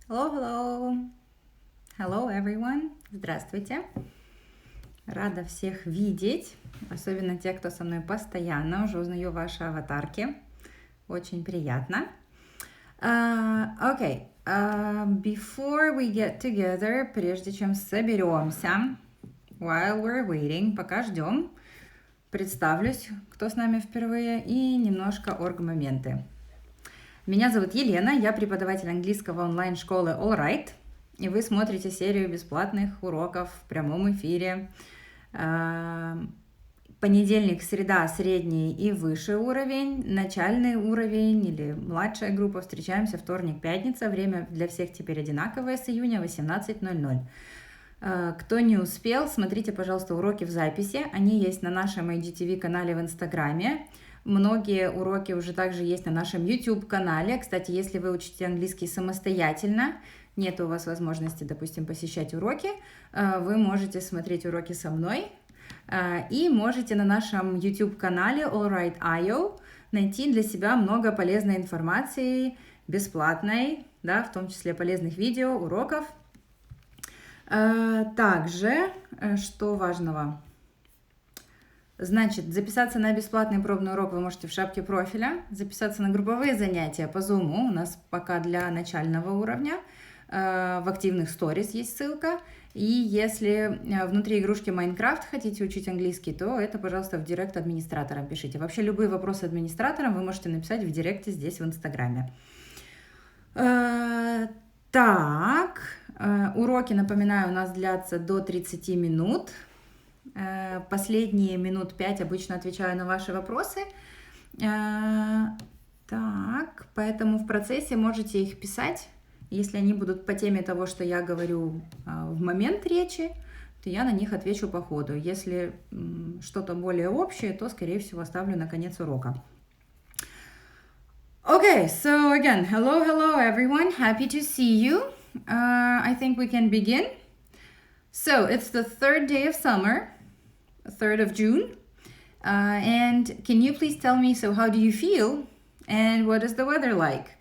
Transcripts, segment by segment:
Hello, hello. Hello, everyone. Здравствуйте. Рада всех видеть, особенно те, кто со мной постоянно. Уже узнаю ваши аватарки. Очень приятно. Okay. Before we get together, прежде чем соберемся, while we're waiting, пока ждем, представлюсь, кто с нами впервые, и немножко орг-моменты. Меня зовут Елена, я преподаватель английского онлайн-школы AllRight, и вы смотрите серию бесплатных уроков в прямом эфире. Понедельник, среда, средний и выше уровень, начальный уровень или младшая группа. Встречаемся вторник, пятница. Время для всех теперь одинаковое с июня 18:00. Кто не успел, смотрите, пожалуйста, уроки в записи. Они есть на нашем IGTV-канале в Инстаграме. Многие уроки уже также есть на нашем YouTube-канале. Кстати, если вы учите английский самостоятельно, нет у вас возможности, допустим, посещать уроки, вы можете смотреть уроки со мной и можете на нашем YouTube-канале AllRight.io найти для себя много полезной информации, бесплатной, да, в том числе полезных видео, уроков. Также, что важного? Значит, записаться на бесплатный пробный урок вы можете в шапке профиля, записаться на групповые занятия по Zoom, у нас пока для начального уровня, в активных сторис есть ссылка, и если внутри игрушки Майнкрафт хотите учить английский, то это, пожалуйста, в директ администраторам пишите. Вообще любые вопросы администраторам вы можете написать в директе здесь в Инстаграме. Так, уроки, напоминаю, у нас длятся до 30 минут. Последние минут 5 обычно отвечаю на ваши вопросы. Так, поэтому в процессе можете их писать. Если они будут по теме того, что я говорю в момент речи, то я на них отвечу по ходу. Если что-то более общее, то, скорее всего, оставлю на конец урока. Okay, so again, hello everyone. Happy to see you. I think we can begin. So it's the third day of summer, 3rd of June. And can you please tell me, so how do you feel? And what is the weather like?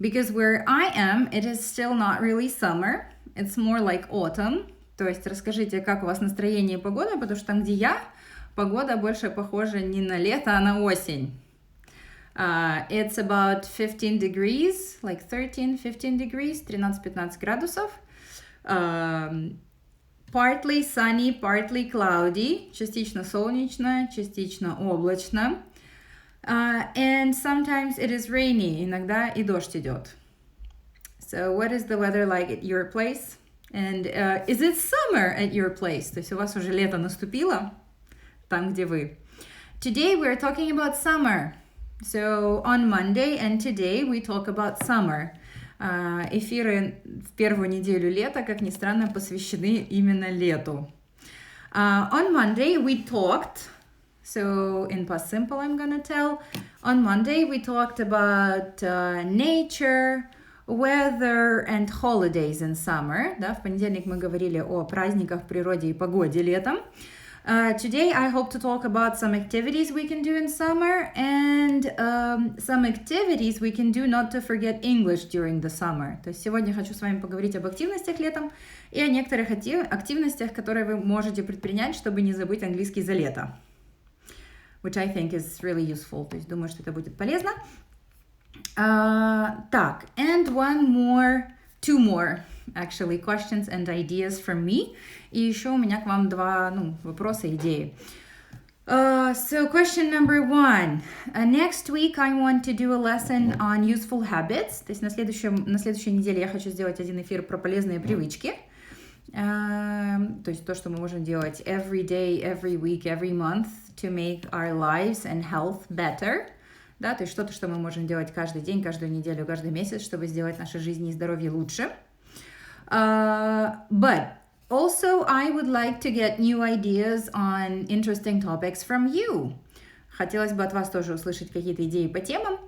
Because where I am, it is still not really summer. It's more like autumn. То есть расскажите, как у вас настроение и погода, потому что там, где я, погода больше похожа не на лето, а на осень. It's about 15 degrees, like 13-15 degrees, 13-15 градусов. Partly sunny, partly cloudy, частично солнечно, частично облачно. And sometimes it is rainy, иногда и дождь идет. So what is the weather like at your place? And is it summer at your place? То есть у вас уже лето наступило, там, где вы. Today we're talking about summer. So on Monday and today we talk about summer. Эфиры в первую неделю лета, как ни странно, посвящены именно лету. On Monday we talked, so in past simple I'm gonna tell, on Monday we talked about nature, weather and holidays in summer. Да, в понедельник мы говорили о праздниках, природе и погоде летом. Today I hope to talk about some activities we can do in summer and some activities we can do not to forget English during the summer. То есть сегодня хочу с вами поговорить об активностях летом и о некоторых активностях, которые вы можете предпринять, чтобы не забыть английский за лето. Which I think is really useful. То есть думаю, что это будет полезно. Так, and two more actually questions and ideas from me. И еще у меня к вам два вопроса, идеи. So question number 1. Next week I want to do a lesson on useful habits. То есть на следующей неделе я хочу сделать один эфир про полезные привычки. То есть то, что мы можем делать every day, every week, every month to make our lives and health better. Да, то есть что-то, что мы можем делать каждый день, каждую неделю, каждый месяц, чтобы сделать наши жизни и здоровье лучше. But also I would like to get new ideas on interesting topics from you. Хотелось бы от вас тоже услышать какие-то идеи по темам.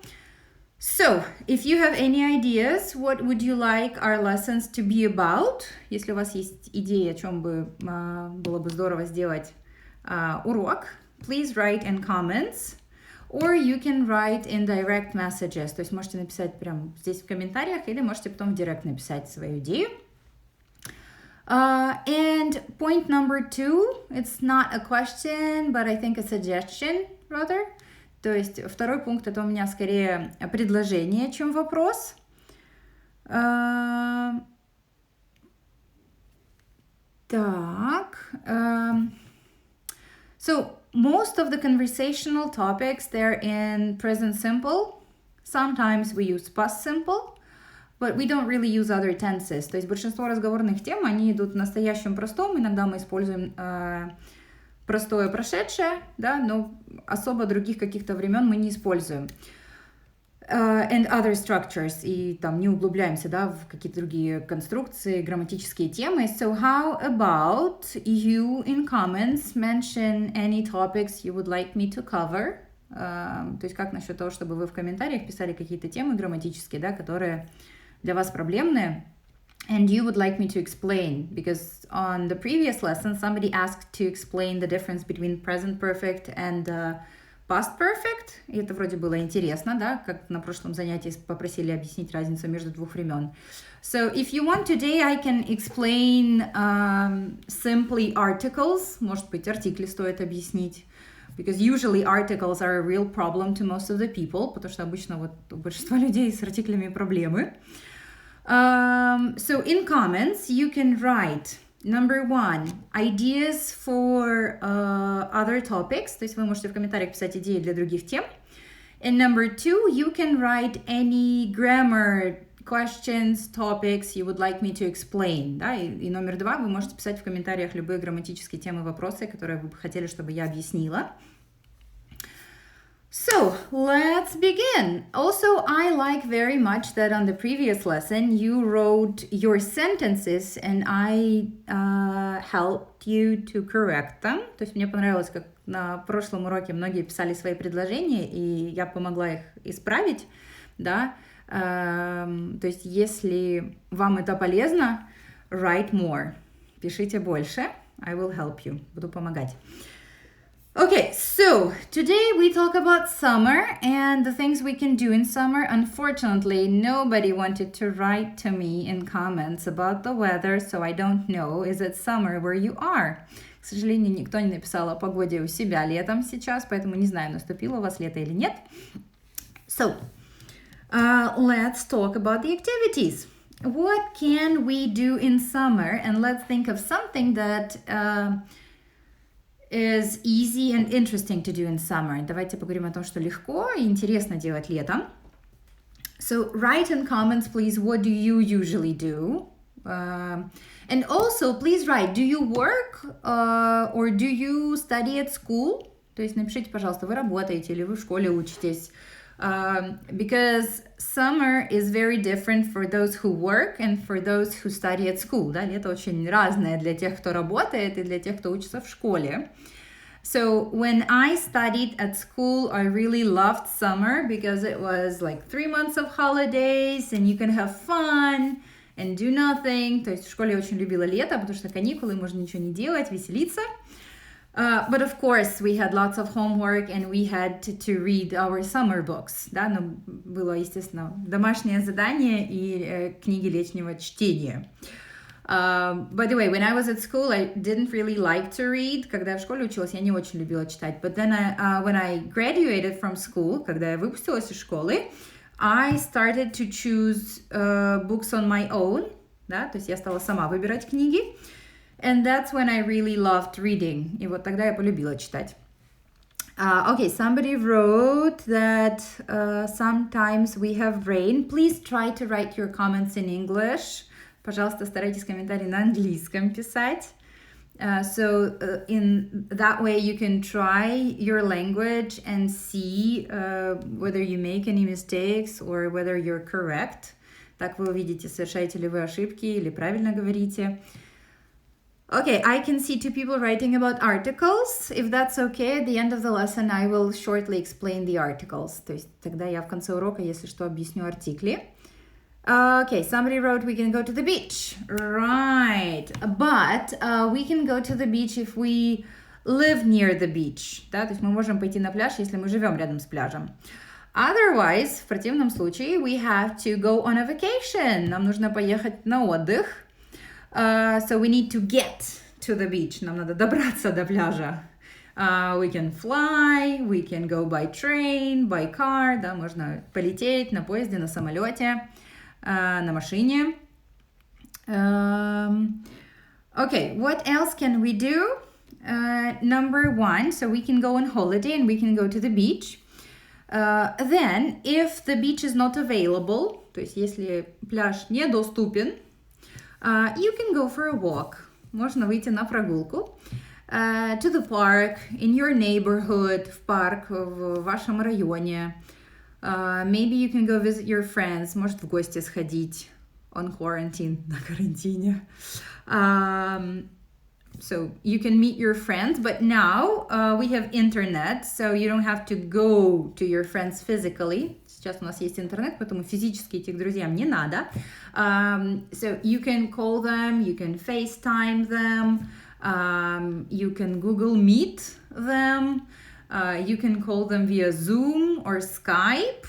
So, if you have any ideas, what would you like our lessons to be about? Если у вас есть идеи, о чем бы было бы здорово сделать урок, please write in comments. or you can write in direct messages, то есть можете написать прямо здесь в комментариях, или можете потом в директ написать свою идею. And point number 2, it's not a question, but I think a suggestion, rather. То есть второй пункт, это у меня скорее предложение, чем вопрос. Так. So, most of the conversational topics, they're in present simple. Sometimes we use past simple, but we don't really use other tenses. То есть большинство разговорных тем, они идут в настоящем простом. Иногда мы используем простое прошедшее, да, но особо других каких-то времен мы не используем. And other structures, и там не углубляемся, да, в какие-то другие конструкции, грамматические темы. So how about you in comments mention any topics you would like me to cover? То есть как насчет того, чтобы вы в комментариях писали какие-то темы грамматические, да, которые для вас проблемные, and you would like me to explain, because on the previous lesson somebody asked to explain the difference between present perfect and past perfect, и это вроде было интересно, да, как на прошлом занятии попросили объяснить разницу между двух времен. So if you want today, I can explain simply articles, может быть, артикли стоит объяснить, because usually articles are a real problem to most of the people, потому что обычно вот у большинства людей с артиклями проблемы. So in comments, you can write number 1, ideas for other topics. То есть вы можете в комментариях писать идеи для других тем. And number 2, you can write any grammar questions, topics you would like me to explain. Да? И номер 2, вы можете писать в комментариях любые грамматические темы, вопросы, которые вы бы хотели, чтобы я объяснила. So, let's begin. Also, I like very much that on the previous lesson you wrote your sentences and I helped you to correct them. То есть мне понравилось, как на прошлом уроке многие писали свои предложения, и я помогла их исправить, да. То есть если вам это полезно, write more. Пишите больше. I will help you. Буду помогать. Okay, so today we talk about summer and the things we can do in summer. Unfortunately, nobody wanted to write to me in comments about the weather, so I don't know, is it summer where you are? К сожалению, никто не написал о погоде у себя летом сейчас, поэтому не знаю, наступило у вас лето или нет. So, let's talk about the activities. What can we do in summer? And let's think of something that is easy and interesting to do in summer. Давайте поговорим о том, что легко и интересно делать летом. So write in comments, please, what do you usually do? And also, please write, do you work or do you study at school? То есть напишите, пожалуйста, вы работаете или вы в школе учитесь. Because summer is very different for those who work and for those who study at school. Да? Лето очень разное для тех, кто работает, и для тех, кто учится в школе. So when I studied at school, I really loved summer because it was like 3 months of holidays and you can have fun and do nothing. То есть в школе я очень любила лето, потому что каникулы, можно ничего не делать, веселиться. But of course, we had lots of homework and we had to read our summer books. Да, но было, естественно, домашнее задание и книги летнего чтения. By the way, when I was at school, I didn't really like to read. Когда я в школе училась, я не очень любила читать. But then when I graduated from school, когда я выпустилась из школы, I started to choose books on my own. Да, то есть я стала сама выбирать книги. And that's when I really loved reading. И вот тогда я полюбила читать. Okay, somebody wrote that sometimes we have rain. Please try to write your comments in English. Пожалуйста, старайтесь комментарии на английском писать. So in that way you can try your language and see whether you make any mistakes or whether you're correct. Так вы увидите, совершаете ли вы ошибки или правильно говорите. Okay, I can see 2 people writing about articles. If that's okay, at the end of the lesson I will shortly explain the articles. То есть тогда я в конце урока, если что, объясню артикли. Okay, somebody wrote we can go to the beach. Right, but we can go to the beach if we live near the beach, да, то есть мы можем пойти на пляж, если мы живем рядом с пляжем. Otherwise, в противном случае, we have to go on a vacation. Нам нужно поехать на отдых. So we need to get to the beach. Нам надо добраться до пляжа. We can fly, we can go by train, by car, да, можно полететь на поезде, на самолете, на машине. Okay, what else can we do? Number one, so we can go on holiday and we can go to the beach. Then, if the beach is not available, то есть если пляж недоступен, you can go for a walk. Можно выйти на прогулку. To the park, in your neighborhood, в парк в вашем районе. Maybe you can go visit your friends, может в гости сходить. On quarantine, на карантине. So you can meet your friends, but now we have internet, so you don't have to go to your friends physically. Сейчас у нас есть интернет, поэтому физически идти к друзьям не надо. So you can call them, you can FaceTime them, you can Google Meet them, you can call them via Zoom or Skype.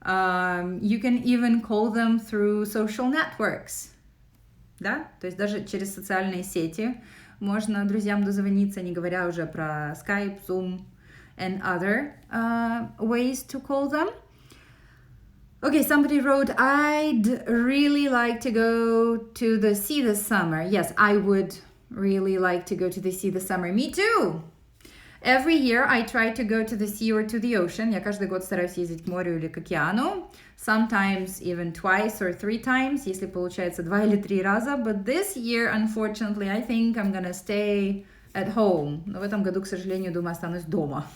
You can even call them through social networks. Да? То есть даже через социальные сети можно друзьям дозвониться, не говоря уже про Skype, Zoom and other ways to call them. Okay, somebody wrote, I'd really like to go to the sea this summer. Yes, I would really like to go to the sea this summer. Me too! Every year I try to go to the sea or to the ocean. Я каждый год стараюсь ездить к морю или к океану. Sometimes even twice or 3 times, если получается 2 или 3 раза. But this year, unfortunately, I think I'm gonna stay at home. Но в этом году, к сожалению, думаю, останусь дома.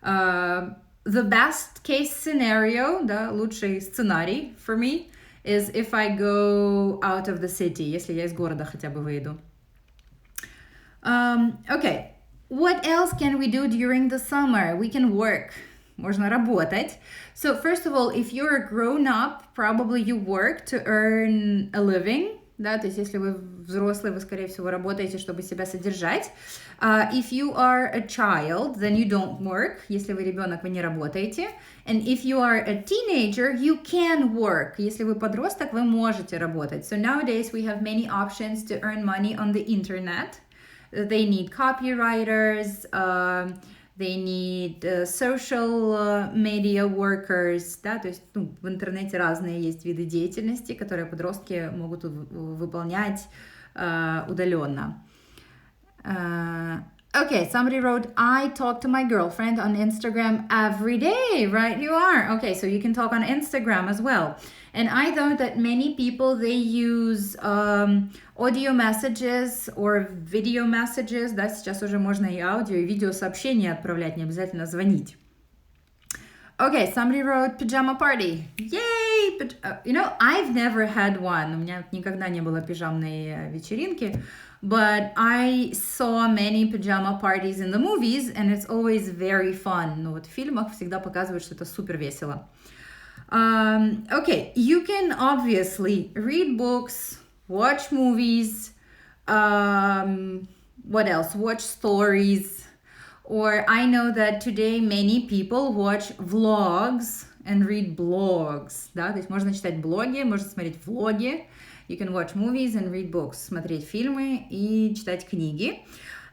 The best case scenario, да, лучший сценарий for me, is if I go out of the city, если я из города хотя бы выйду. Okay. What else can we do during the summer? We can work. Можно работать. So first of all, if you're a grown-up, probably you work to earn a living. Да, то есть если вы взрослый, вы, скорее всего, работаете, чтобы себя содержать. If you are a child, then you don't work. Если вы ребенок, вы не работаете. And if you are a teenager, you can work. Если вы подросток, вы можете работать. So nowadays we have many options to earn money on the internet. They need copywriters, they need social media workers, да, то есть в интернете разные есть виды деятельности, которые подростки могут выполнять удаленно. Okay, somebody wrote, I talk to my girlfriend on Instagram every day, right? You are. Okay, so you can talk on Instagram as well. And I know that many people, they use audio messages or video messages, да, сейчас уже можно и аудио, и видео сообщения отправлять, не обязательно звонить. Okay, somebody wrote pajama party. Yay! You know, I've never had one. У меня никогда не было пижамной вечеринки. But I saw many pajama parties in the movies, and it's always very fun. Ну вот в фильмах всегда показывают, что это супер весело. Okay, you can obviously read books, watch movies, what else? Watch stories. Or I know that today many people watch vlogs and read blogs. Да? То есть можно читать блоги, можно смотреть влоги. You can watch movies and read books. Смотреть фильмы и читать книги.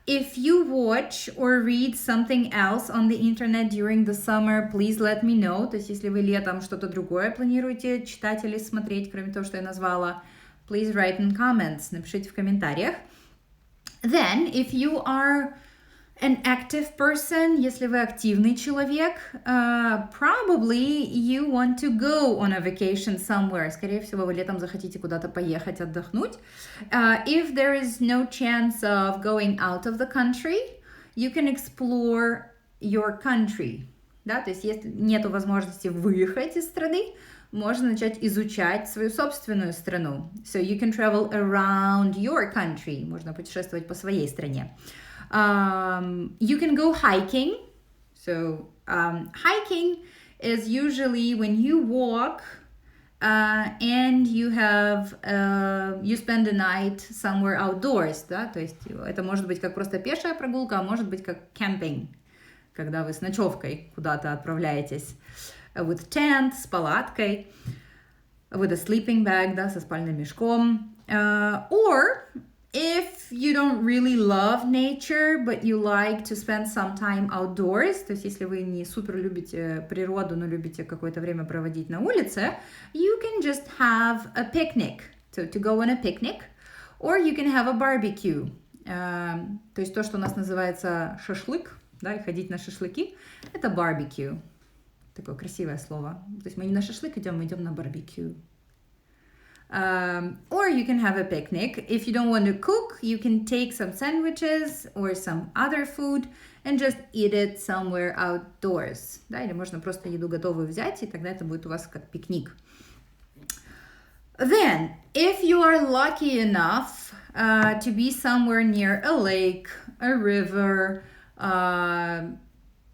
If you watch or read something else on the internet during the summer, please let me know. То есть если вы летом что-то другое планируете читать или смотреть, кроме того, что я назвала, please write in comments. Напишите в комментариях. Then, if you are an active person, если вы активный человек, probably you want to go on a vacation somewhere. Скорее всего, вы летом захотите куда-то поехать, отдохнуть. If there is no chance of going out of the country, you can explore your country. Да? То есть, если нет возможности выехать из страны, можно начать изучать свою собственную страну. So you can travel around your country. Можно путешествовать по своей стране. You can go hiking. So hiking is usually when you walk and you spend the night somewhere outdoors, да, то есть это может быть как просто пешая прогулка, а может быть как camping, когда вы с ночевкой куда-то отправляетесь, with tent, с палаткой, with a sleeping bag, да, со спальным мешком, or if you don't really love nature, but you like to spend some time outdoors, то есть если вы не супер любите природу, но любите какое-то время проводить на улице, you can just have a picnic, so to go on a picnic, or you can have a barbecue, то есть то, что у нас называется шашлык, да, и ходить на шашлыки, это barbecue, такое красивое слово, то есть мы не на шашлык идем, мы идем на barbecue. Or you can have a picnic. If you don't want to cook, you can take some sandwiches or some other food and just eat it somewhere outdoors. Да, или можно просто еду готовую взять, и тогда это будет у вас как пикник. Then, if you are lucky enough to be somewhere near a lake, a river,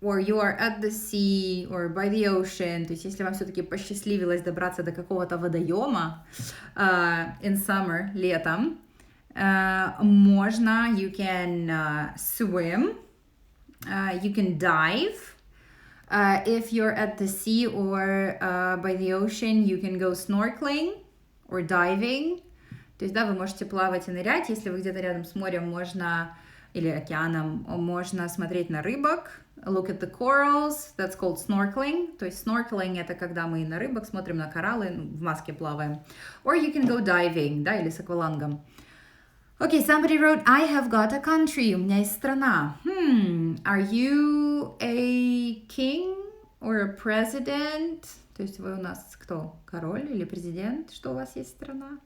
or you are at the sea or by the ocean, то есть если вам все-таки посчастливилось добраться до какого-то водоема in summer, летом, можно, you can swim, you can dive. If you're at the sea or by the ocean, you can go snorkeling or diving. То есть, да, вы можете плавать и нырять. Если вы где-то рядом с морем, можно, или океаном, можно смотреть на рыбок. Look at the corals, that's called snorkeling. То есть snorkeling — это когда мы на рыбок смотрим, на кораллы, в маске плаваем. Or you can go diving, да, или с аквалангом. Okay, somebody wrote, I have got a country. У меня есть страна. Are you a king or a president? То есть вы у нас кто? Король или президент? Что у вас есть страна?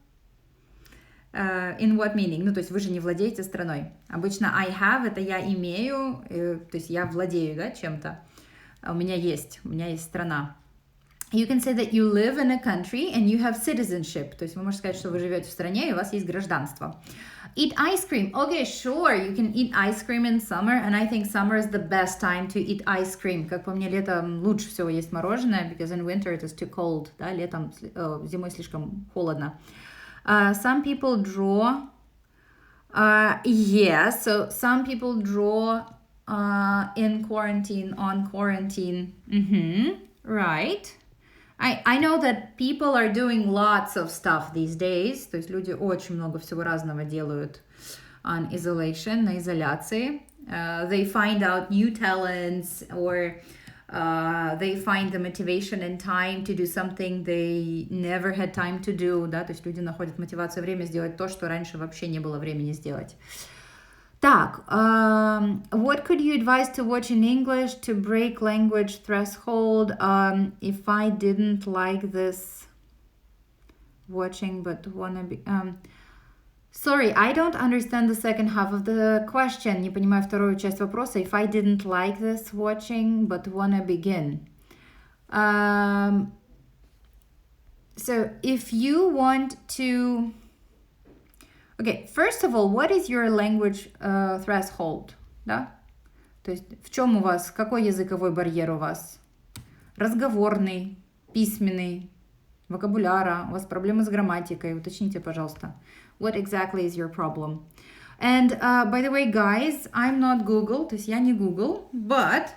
In what meaning? Ну, то есть вы же не владеете страной. Обычно I have — это я имею, то есть я владею, да, чем-то. У меня есть страна. You can say that you live in a country and you have citizenship. То есть вы можете сказать, что вы живете в стране и у вас есть гражданство. Eat ice cream. Okay, sure, you can eat ice cream in summer, and I think summer is the best time to eat ice cream. Как по мне, летом лучше всего есть мороженое, because in winter it is too cold. Да, летом, зимой слишком холодно. Some people draw. Yes, so some people draw in quarantine, on quarantine. Right. I know that people are doing lots of stuff these days. То есть люди очень много всего разного делают on isolation, на изоляции. They find out new talents or they find the motivation and time to do something they never had time to do, да, то есть люди находят мотивацию, время сделать то, что раньше вообще не было времени сделать. Так, what could you advise to watch in English to break language threshold if I didn't like this watching but wanna be... Sorry, I don't understand the second half of the question. Не понимаю вторую часть вопроса. If I didn't like this watching, but wanna begin. So, if you want to... Okay, first of all, what is your language threshold? Да? То есть, в чем у вас, какой языковой барьер у вас? Разговорный, письменный, вокабуляра, у вас проблемы с грамматикой? Уточните, пожалуйста. What exactly is your problem? And by the way, guys, I'm not Google, то есть я не Google, but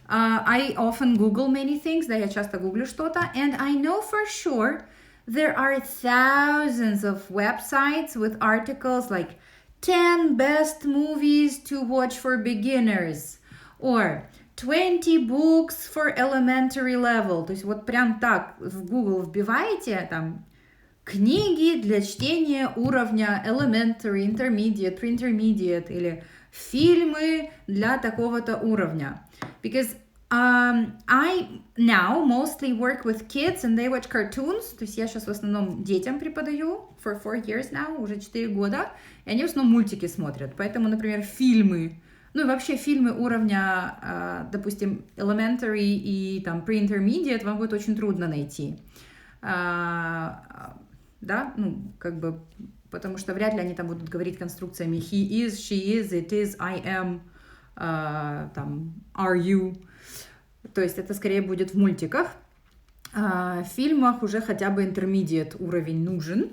I often Google many things, да, я часто гуглю что-то, and I know for sure there are thousands of websites with articles like 10 best movies to watch for beginners, or 20 books for elementary level. То есть вот прям так в Google вбиваете там книги для чтения уровня elementary, intermediate, pre-intermediate или фильмы для такого-то уровня. Because I now mostly work with kids and they watch cartoons. То есть я сейчас в основном детям преподаю for 4 years now, уже 4 года, и они в основном мультики смотрят. Поэтому, например, фильмы, ну и вообще фильмы уровня, допустим, elementary и там pre-intermediate вам будет очень трудно найти. Да, ну, как бы, потому что вряд ли они там будут говорить конструкциями he is, she is, it is, I am, там, are you. То есть это скорее будет в мультиках. В фильмах уже хотя бы intermediate уровень нужен.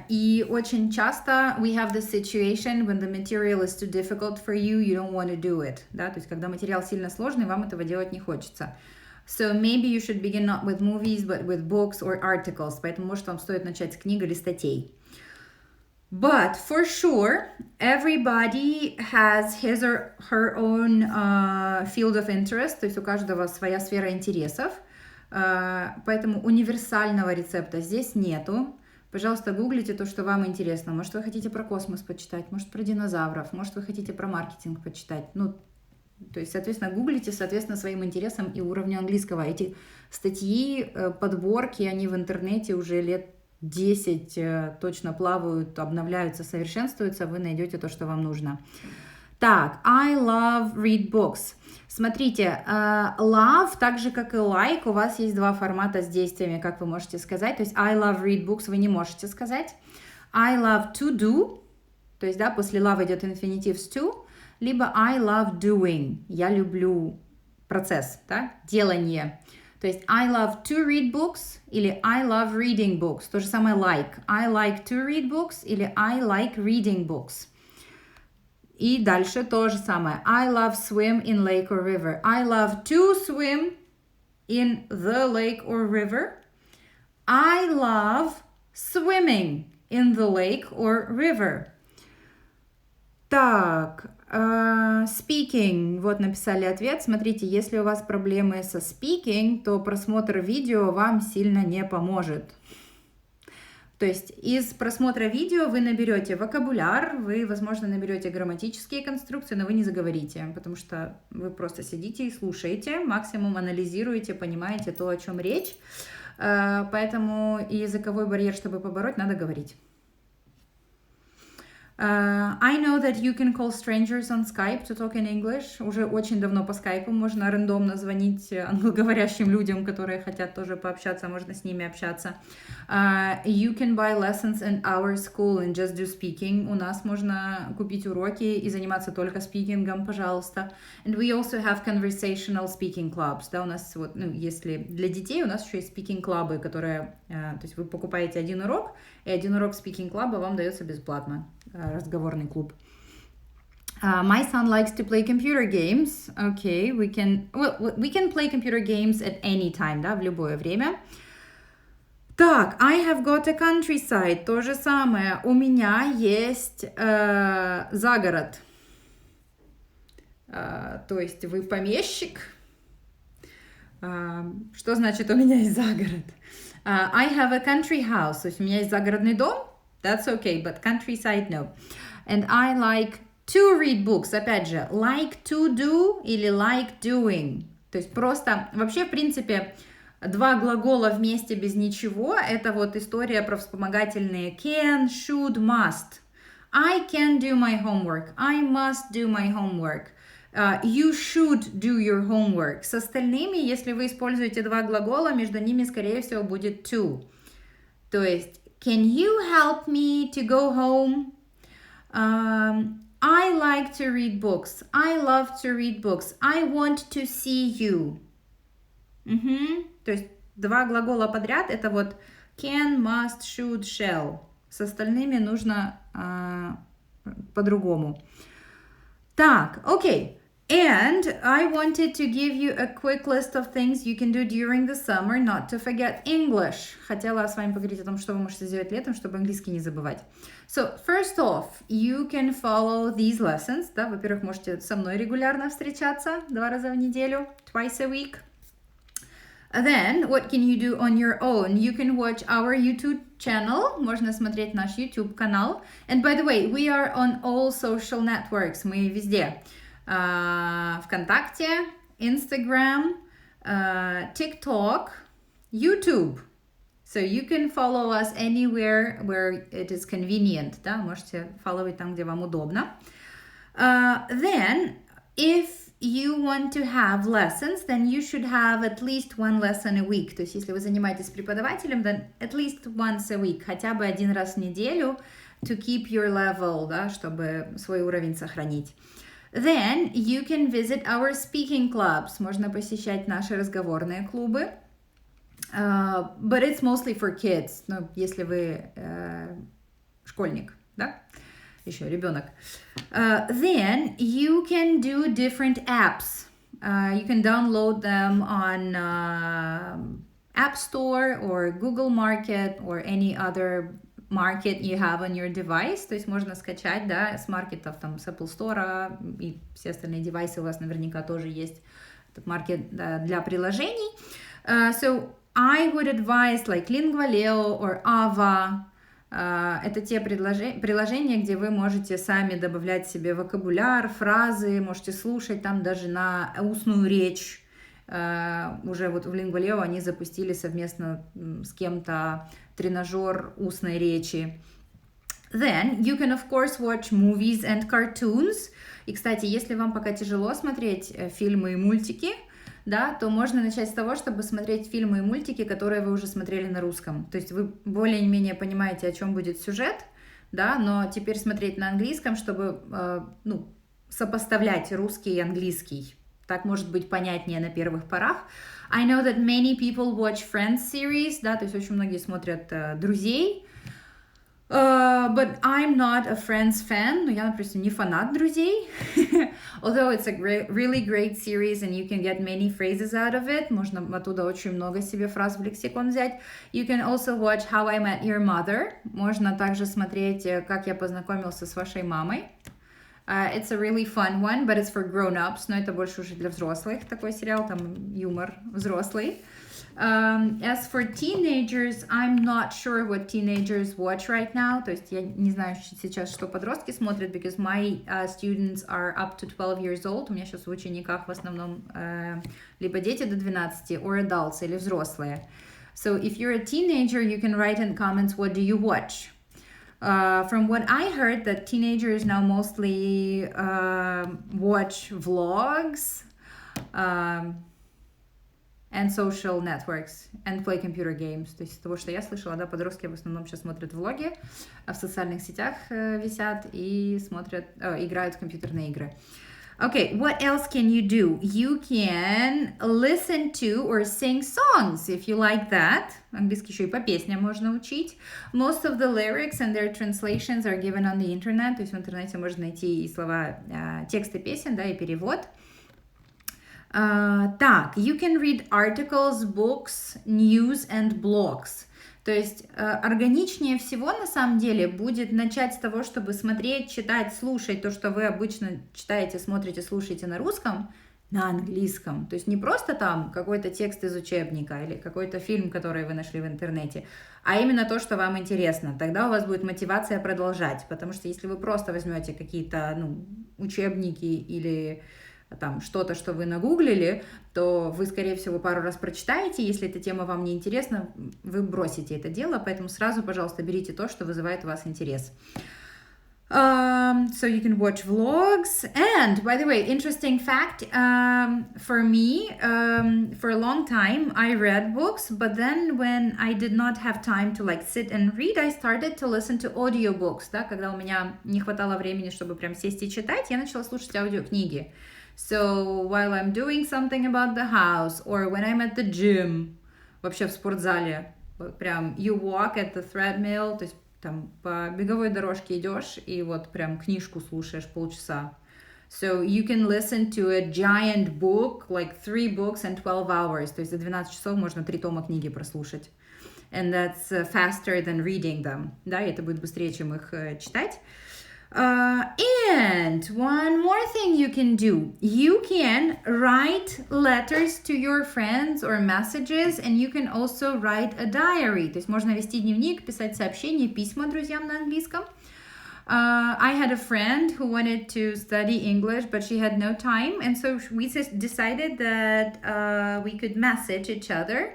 И очень часто we have this situation when the material is too difficult for you, you don't want to do it. Да? То есть, когда материал сильно сложный, вам этого делать не хочется. So maybe you should begin not with movies, but with books or articles. Поэтому, может, вам стоит начать с книг или статей. But for sure, everybody has his or her own field of interest. То есть, у каждого своя сфера интересов. Поэтому универсального рецепта здесь нету. Пожалуйста, гуглите то, что вам интересно. Может, вы хотите про космос почитать, может, про динозавров, может, вы хотите про маркетинг почитать. Ну, то есть, соответственно, гуглите, соответственно, своим интересам и уровню английского. Эти статьи, подборки, они в интернете уже лет 10 точно плавают, обновляются, совершенствуются. Вы найдете то, что вам нужно. Так, I love read books. Смотрите, love, так же как и like, у вас есть два формата с действиями, как вы можете сказать. То есть I love read books вы не можете сказать. I love to do, то есть, да, после love идет инфинитив to, либо I love doing, я люблю процесс, да, делание. То есть I love to read books или I love reading books. То же самое like. I like to read books или I like reading books. И дальше то же самое. I love swim in lake or river. I love to swim in the lake or river. I love swimming in the lake or river. Так, speaking. Вот написали ответ. Смотрите, если у вас проблемы со speaking, то просмотр видео вам сильно не поможет. То есть из просмотра видео вы наберете вокабуляр, вы, возможно, наберете грамматические конструкции, но вы не заговорите, потому что вы просто сидите и слушаете, максимум анализируете, понимаете то, о чем речь. Поэтому языковой барьер, чтобы побороть, надо говорить. I know that you can call strangers on Skype to talk in English. Уже очень давно по скайпу можно рандомно звонить англоговорящим людям, которые хотят тоже пообщаться, можно с ними общаться. You can buy lessons in our school and just do speaking. У нас можно купить уроки и заниматься только спикингом, пожалуйста. And we also have conversational speaking clubs. Да, у нас вот, ну, если для детей, у нас еще есть speaking клубы, которые, то есть вы покупаете один урок, и один урок speaking клуба вам дается бесплатно. Разговорный клуб. My son likes to play computer games. Okay, we can play computer games at any time, да, в любое время. Так, I have got a countryside. То же самое. У меня есть загород. То есть вы помещик. Что значит у меня есть загород? I have a country house. То есть у меня есть загородный дом. That's okay, but countryside, no. And I like to read books. Опять же, like to do или like doing. То есть просто, вообще, в принципе, два глагола вместе без ничего, это вот история про вспомогательные can, should, must. I can do my homework. I must do my homework. You should do your homework. С остальными, если вы используете два глагола, между ними, скорее всего, будет to. То есть can you help me to go home? I like to read books. I love to read books. I want to see you. То есть два глагола подряд это вот can, must, should, shall. С остальными нужно по-другому. Так, окей. And I wanted to give you a quick list of things you can do during the summer not to forget English. Хотела с вами поговорить о том, что вы можете сделать летом, чтобы английский не забывать. So, first off, you can follow these lessons. Да, во-первых, можете со мной регулярно встречаться 2 раза в неделю, twice a week. Then, what can you do on your own? You can watch our YouTube channel. Можно смотреть наш YouTube канал. And by the way, we are on all social networks. Мы везде. ВКонтакте, Instagram, TikTok, YouTube. So you can follow us anywhere where it is convenient. Да? Можете фолловить там, где вам удобно. Then, if you want to have lessons, then you should have at least one lesson a week. То есть, если вы занимаетесь с преподавателем, then at least once a week, хотя бы один раз в неделю, to keep your level, да, чтобы свой уровень сохранить. Then you can visit our speaking clubs. Можно посещать наши разговорные клубы. But it's mostly for kids. Ну, если вы школьник, да? Еще ребенок. Then you can do different apps. You can download them on App Store or Google Market or any other market you have on your device. То есть можно скачать, да, с маркетов, там, с Apple Store и все остальные девайсы у вас наверняка тоже есть этот маркет для приложений. So I would advise like Lingua.leo or Ava. Это те приложения, где вы можете сами добавлять себе вокабуляр, фразы, можете слушать там даже на устную речь. Уже вот в Lingua.leo они запустили совместно с кем-то тренажер устной речи. Then you can of course watch movies and cartoons. И, кстати, если вам пока тяжело смотреть фильмы и мультики, да, то можно начать с того, чтобы смотреть фильмы и мультики, которые вы уже смотрели на русском. То есть вы более-менее понимаете, о чем будет сюжет, да, но теперь смотреть на английском, чтобы сопоставлять русский и английский. Так может быть понятнее на первых порах. I know that many people watch Friends series, да, то есть очень многие смотрят «Друзей». But I'm not a Friends fan. Ну, я, например, не фанат «Друзей». Although it's a really great series and you can get many phrases out of it. Можно оттуда очень много себе фраз в лексикон взять. You can also watch How I Met Your Mother. Можно также смотреть «Как я познакомился с вашей мамой». It's a really fun one, but it's for grown-ups. Но это больше уже для взрослых. Такой сериал, там юмор взрослый. As for teenagers, I'm not sure what teenagers watch right now. То есть я не знаю сейчас, что подростки смотрят, because my students are up to 12 years old. У меня сейчас в учениках в основном либо дети до 12, or adults, или взрослые. So if you're a teenager, you can write in comments, what do you watch? From what I heard, that teenagers now mostly watch vlogs, and social networks, and play computer games. То есть из того, что я слышала, да, подростки в основном сейчас смотрят влоги, в социальных сетях висят и смотрят, играют в компьютерные игры. Okay, what else can you do? You can listen to or sing songs, if you like that. Английский еще и по песням можно учить. Most of the lyrics and their translations are given on the internet. То есть в интернете можно найти и слова, тексты песен, да, и перевод. Так, you can read articles, books, news and blogs. То есть органичнее всего на самом деле будет начать с того, чтобы смотреть, читать, слушать то, что вы обычно читаете, смотрите, слушаете на русском, на английском. То есть не просто там какой-то текст из учебника или какой-то фильм, который вы нашли в интернете, а именно то, что вам интересно. Тогда у вас будет мотивация продолжать, потому что если вы просто возьмете какие-то учебники или там что-то, что вы нагуглили, то вы, скорее всего, пару раз прочитаете. Если эта тема вам не интересна, вы бросите это дело, поэтому сразу, пожалуйста, берите то, что вызывает у вас интерес. So you can watch vlogs. And, by the way, interesting fact, for me, for a long time, I read books, but then when I did not have time to like sit and read, I started to listen to audiobooks, да, когда у меня не хватало времени, чтобы прям сесть и читать, я начала слушать аудиокниги. So while I'm doing something about the house, or when I'm at the gym, вообще в спортзале, вот прям you walk at the treadmill, то есть там по беговой дорожке идешь и вот прям книжку слушаешь полчаса. So you can listen to a giant book, like 3 books and 12 hours, то есть за 12 часов можно 3 тома книги прослушать. And that's faster than reading them, да, и это будет быстрее, чем их читать. And one more thing you can do. You can write letters to your friends or messages, and you can also write a diary. То есть можно вести дневник, писать сообщения, письма друзьям на английском. I had a friend who wanted to study English, but she had no time, and so we decided that we could message each other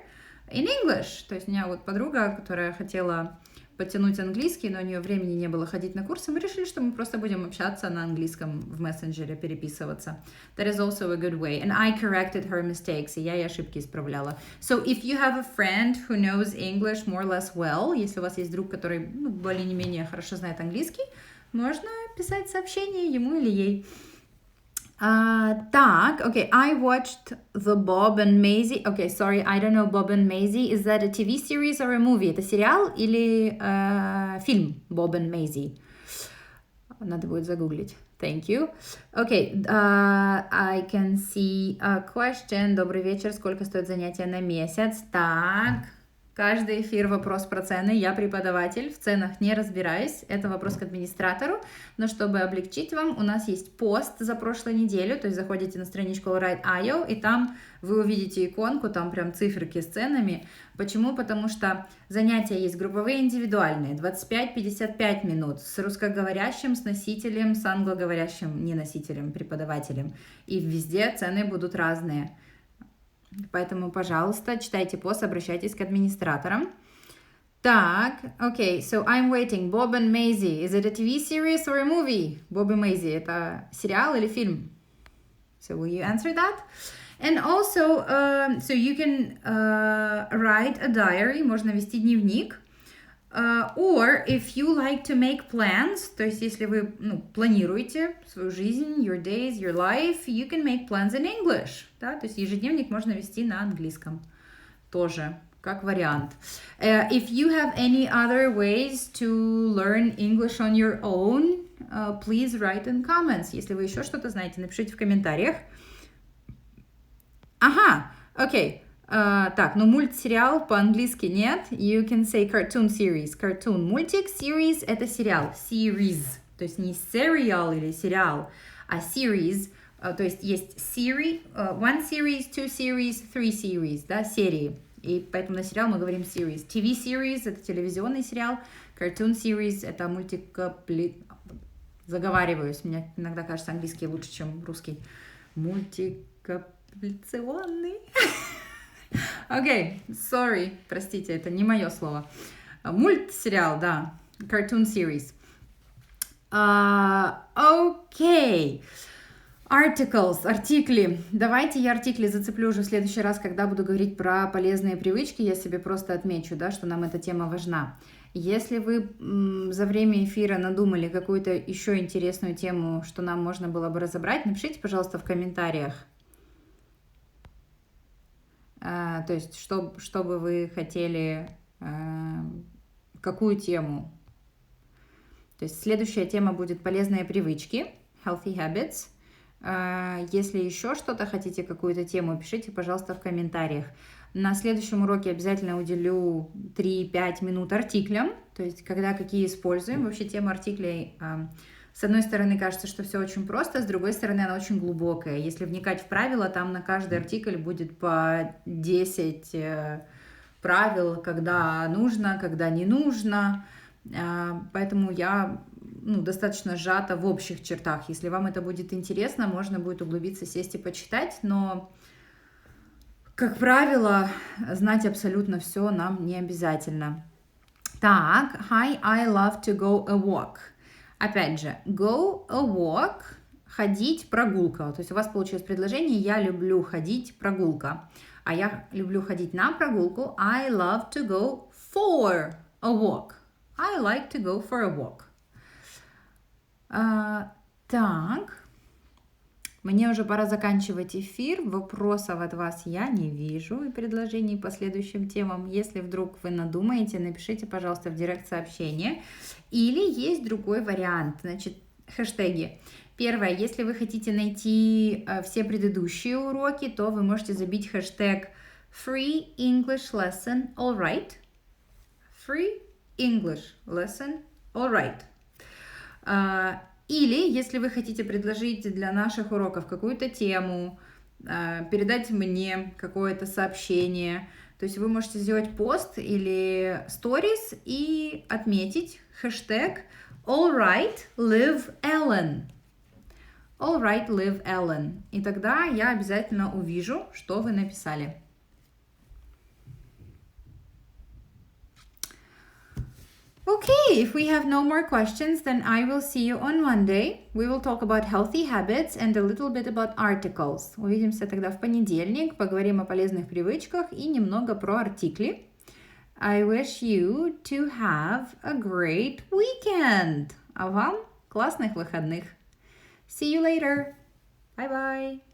in English. То есть у меня вот подруга, которая хотела подтянуть английский, но у нее времени не было ходить на курсы, мы решили, что мы просто будем общаться на английском в мессенджере, переписываться. That is also a good way. And I corrected her mistakes, и я ей ошибки исправляла. So if you have a friend who knows English more or less well, если у вас есть друг, который более-менее хорошо знает английский, можно писать сообщение ему или ей. Так, okay, I watched the Bob and Maisie. Okay, sorry, I don't know Bob and Maisie. Is that a TV series or a movie? Это сериал или фильм Bob and Maisie? Надо будет загуглить. Thank you. Okay, I can see a question. Добрый вечер. Сколько стоит занятие на месяц? Так, каждый эфир вопрос про цены. Я преподаватель, в ценах не разбираюсь. Это вопрос к администратору. Но чтобы облегчить вам, у нас есть пост за прошлую неделю. То есть заходите на страничку AllRight.io, и там вы увидите иконку, там прям циферки с ценами. Почему? Потому что занятия есть групповые, индивидуальные. 25-55 минут с русскоговорящим, с носителем, с англоговорящим, не носителем, преподавателем. И везде цены будут разные. Поэтому, пожалуйста, читайте пост, обращайтесь к администраторам. Так, okay, so I'm waiting. Bob and Maisie. Is it a TV series or a movie? Bob and Maisie. Это сериал или фильм? So will you answer that? And also, so you can write a diary. Можно вести дневник. Or if you like to make plans, то есть если вы планируете свою жизнь, your days, your life, you can make plans in English. Да? То есть ежедневник можно вести на английском тоже, как вариант. If you have any other ways to learn English on your own, please write in comments. Если вы еще что-то знаете, напишите в комментариях. Ага, окей. Так, мультсериал по-английски нет. You can say cartoon series. Cartoon, мультик, series — это сериал. Series, то есть не serial или сериал, а series. То есть есть series, one series, two series, three series, да, серии. И поэтому на сериал мы говорим series. TV series — это телевизионный сериал. Cartoon series — это заговариваюсь, мне иногда кажется, английский лучше, чем русский. Мультикаплиционный. Окей, sorry, простите, это не мое слово. Мультсериал, да, cartoon series. Окей. Articles, артикли. Давайте я артикли зацеплю уже в следующий раз, когда буду говорить про полезные привычки. Я себе просто отмечу, да, что нам эта тема важна. Если вы за время эфира надумали какую-то еще интересную тему, что нам можно было бы разобрать, напишите, пожалуйста, в комментариях. То есть, что бы вы хотели, какую тему. То есть, следующая тема будет полезные привычки, healthy habits. Если еще что-то хотите, какую-то тему, пишите, пожалуйста, в комментариях. На следующем уроке обязательно уделю 3-5 минут артиклям, то есть, когда какие используем. Вообще, тема артиклей, с одной стороны, кажется, что все очень просто, с другой стороны, она очень глубокая. Если вникать в правила, там на каждый артикль будет по 10 правил, когда нужно, когда не нужно. Поэтому я достаточно сжата в общих чертах. Если вам это будет интересно, можно будет углубиться, сесть и почитать, но, как правило, знать абсолютно все нам не обязательно. Так, hi, I love to go a walk. Опять же, go a walk, ходить, прогулка. То есть у вас получилось предложение «я люблю ходить, прогулка». А я люблю ходить на прогулку. I love to go for a walk. I like to go for a walk. Так, мне уже пора заканчивать эфир. Вопросов от вас я не вижу и предложений по следующим темам. Если вдруг вы надумаете, напишите, пожалуйста, в директ-сообщение. Или есть другой вариант, значит, хэштеги. Первое, если вы хотите найти все предыдущие уроки, то вы можете забить хэштег Free English Lesson AllRight. Free English Lesson AllRight. Или, если вы хотите предложить для наших уроков какую-то тему, передать мне какое-то сообщение, то есть вы можете сделать пост или stories и отметить хэштег AllRight Live Ellen. AllRight Live Ellen. И тогда я обязательно увижу, что вы написали. Okay, if we have no more questions, then I will see you on Monday. We will talk about healthy habits and a little bit about articles. Увидимся тогда в понедельник, поговорим о полезных привычках и немного про артикли. I wish you to have a great weekend. А вам классных выходных. See you later. Bye-bye!